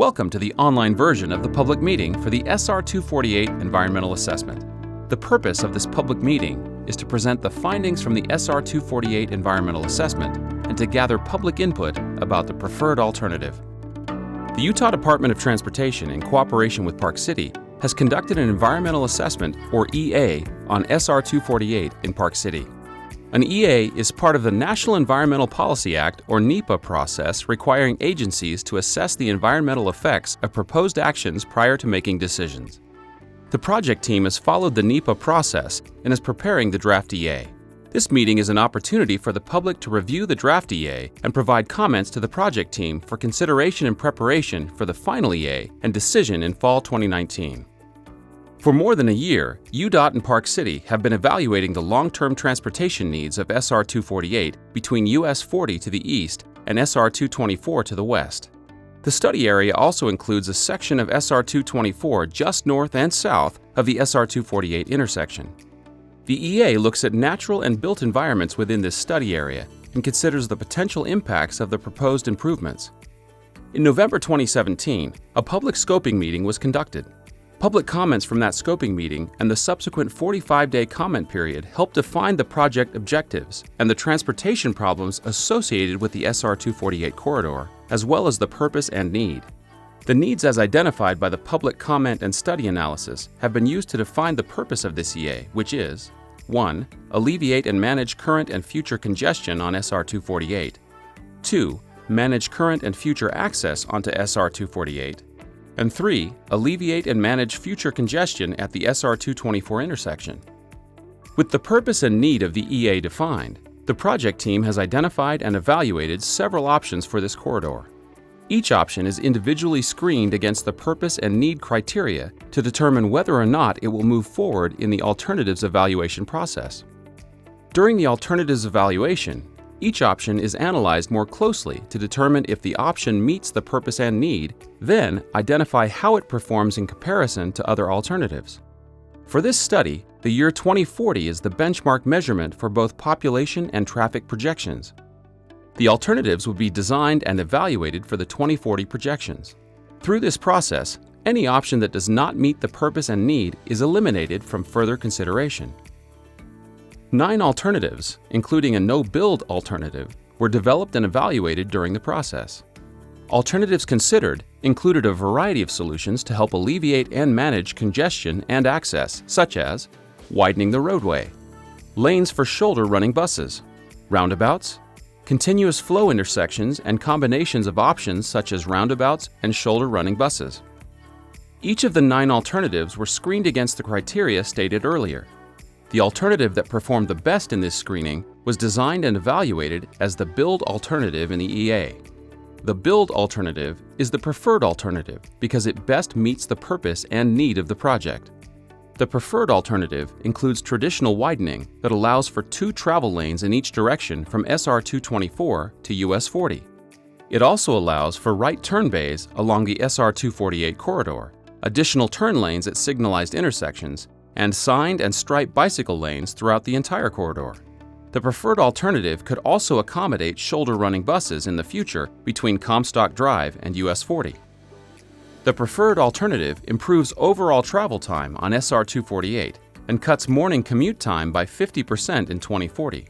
Welcome to the online version of the public meeting for the SR 248 Environmental Assessment. The purpose of this public meeting is to present the findings from the SR 248 Environmental Assessment and to gather public input about the preferred alternative. The Utah Department of Transportation, in cooperation with Park City, has conducted an environmental assessment, or EA, on SR 248 in Park City. An EA is part of the National Environmental Policy Act, or NEPA, process requiring agencies to assess the environmental effects of proposed actions prior to making decisions. The project team has followed the NEPA process and is preparing the draft EA. This meeting is an opportunity for the public to review the draft EA and provide comments to the project team for consideration and preparation for the final EA and decision in fall 2019. For more than a year, UDOT and Park City have been evaluating the long-term transportation needs of SR 248 between US 40 to the east and SR 224 to the west. The study area also includes a section of SR 224 just north and south of the SR 248 intersection. The EA looks at natural and built environments within this study area and considers the potential impacts of the proposed improvements. In November 2017, a public scoping meeting was conducted. Public comments from that scoping meeting and the subsequent 45-day comment period helped define the project objectives and the transportation problems associated with the SR 248 corridor, as well as the purpose and need. The needs as identified by the public comment and study analysis have been used to define the purpose of this EA, which is 1. Alleviate and manage current and future congestion on SR 248. 2. Manage current and future access onto SR 248. And 3. Alleviate and manage future congestion at the SR 224 intersection. With the purpose and need of the EA defined, the project team has identified and evaluated several options for this corridor. Each option is individually screened against the purpose and need criteria to determine whether or not it will move forward in the alternatives evaluation process. During the alternatives evaluation, each option is analyzed more closely to determine if the option meets the purpose and need, then identify how it performs in comparison to other alternatives. For this study, the year 2040 is the benchmark measurement for both population and traffic projections. The alternatives will be designed and evaluated for the 2040 projections. Through this process, any option that does not meet the purpose and need is eliminated from further consideration. 9 alternatives, including a no-build alternative, were developed and evaluated during the process. Alternatives considered included a variety of solutions to help alleviate and manage congestion and access, such as widening the roadway, lanes for shoulder-running buses, roundabouts, continuous flow intersections and combinations of options such as roundabouts and shoulder-running buses. Each of the 9 alternatives were screened against the criteria stated earlier. The alternative that performed the best in this screening was designed and evaluated as the build alternative in the EA. The build alternative is the preferred alternative because it best meets the purpose and need of the project. The preferred alternative includes traditional widening that allows for 2 travel lanes in each direction from SR 224 to US 40. It also allows for right turn bays along the SR 248 corridor, additional turn lanes at signalized intersections, and signed and striped bicycle lanes throughout the entire corridor. The preferred alternative could also accommodate shoulder-running buses in the future between Comstock Drive and US 40. The preferred alternative improves overall travel time on SR 248 and cuts morning commute time by 50% in 2040.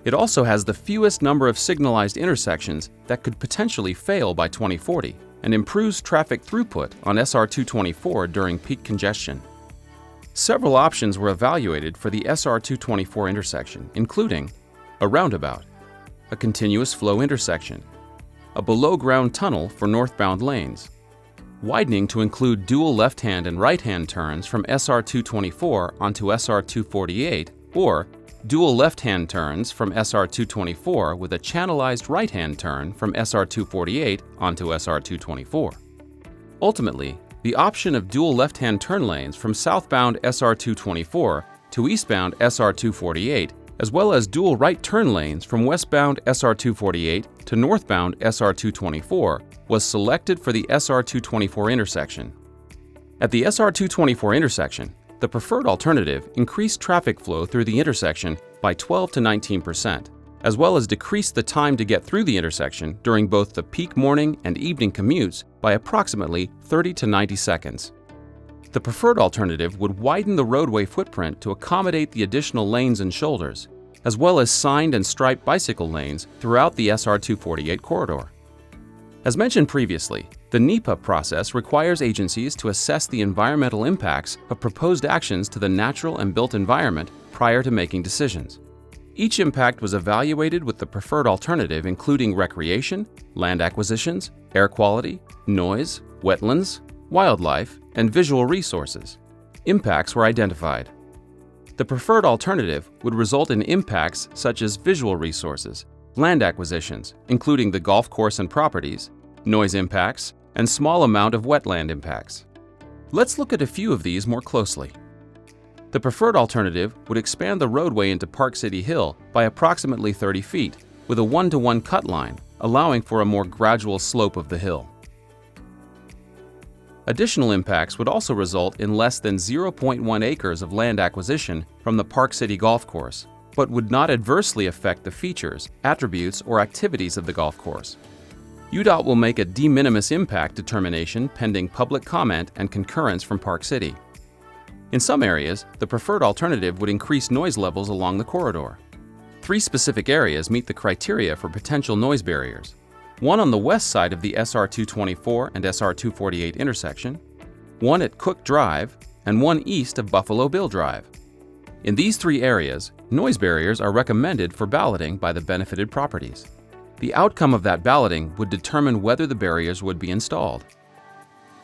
It also has the fewest number of signalized intersections that could potentially fail by 2040 and improves traffic throughput on SR 224 during peak congestion. Several options were evaluated for the SR 224 intersection, including a roundabout, a continuous flow intersection, a below-ground tunnel for northbound lanes, widening to include dual left-hand and right-hand turns from SR 224 onto SR 248, or dual left-hand turns from SR 224 with a channelized right-hand turn from SR 248 onto SR 224. Ultimately, the option of dual left-hand turn lanes from southbound SR 224 to eastbound SR 248, as well as dual right turn lanes from westbound SR 248 to northbound SR 224, was selected for the SR 224 intersection. At the SR 224 intersection, the preferred alternative increased traffic flow through the intersection by 12 to 19%. as well as decrease the time to get through the intersection during both the peak morning and evening commutes by approximately 30 to 90 seconds. The preferred alternative would widen the roadway footprint to accommodate the additional lanes and shoulders, as well as signed and striped bicycle lanes throughout the SR 248 corridor. As mentioned previously, the NEPA process requires agencies to assess the environmental impacts of proposed actions to the natural and built environment prior to making decisions. Each impact was evaluated with the preferred alternative including recreation, land acquisitions, air quality, noise, wetlands, wildlife, and visual resources. Impacts were identified. The preferred alternative would result in impacts such as visual resources, land acquisitions, including the golf course and properties, noise impacts, and small amount of wetland impacts. Let's look at a few of these more closely. The preferred alternative would expand the roadway into Park City Hill by approximately 30 feet with a 1-to-1 cut line, allowing for a more gradual slope of the hill. Additional impacts would also result in less than 0.1 acres of land acquisition from the Park City Golf Course, but would not adversely affect the features, attributes, or activities of the golf course. UDOT will make a de minimis impact determination pending public comment and concurrence from Park City. In some areas, the preferred alternative would increase noise levels along the corridor. 3 specific areas meet the criteria for potential noise barriers. One on the west side of the SR 224 and SR 248 intersection, one at Cook Drive, and one east of Buffalo Bill Drive. In these 3 areas, noise barriers are recommended for balloting by the benefited properties. The outcome of that balloting would determine whether the barriers would be installed.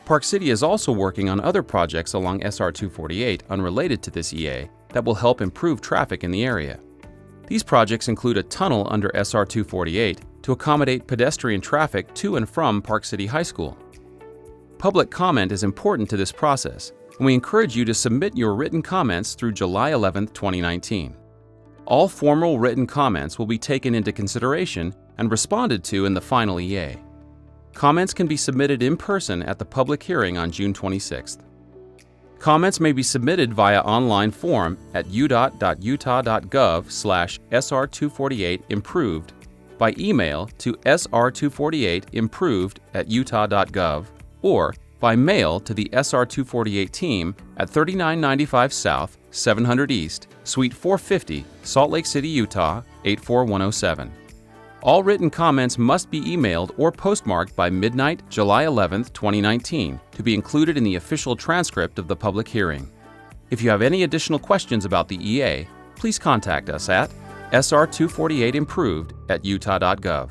Park City is also working on other projects along SR 248 unrelated to this EA that will help improve traffic in the area. These projects include a tunnel under SR 248 to accommodate pedestrian traffic to and from Park City High School. Public comment is important to this process, and we encourage you to submit your written comments through July 11, 2019. All formal written comments will be taken into consideration and responded to in the final EA. Comments can be submitted in person at the public hearing on June 26th. Comments may be submitted via online form at udot.utah.gov/SR248improved, by email to sr248improved@utah.gov, or by mail to the SR248 team at 3995 South, 700 East, Suite 450, Salt Lake City, Utah 84107. All written comments must be emailed or postmarked by midnight, July 11, 2019, to be included in the official transcript of the public hearing. If you have any additional questions about the EA, please contact us at sr248improved@utah.gov.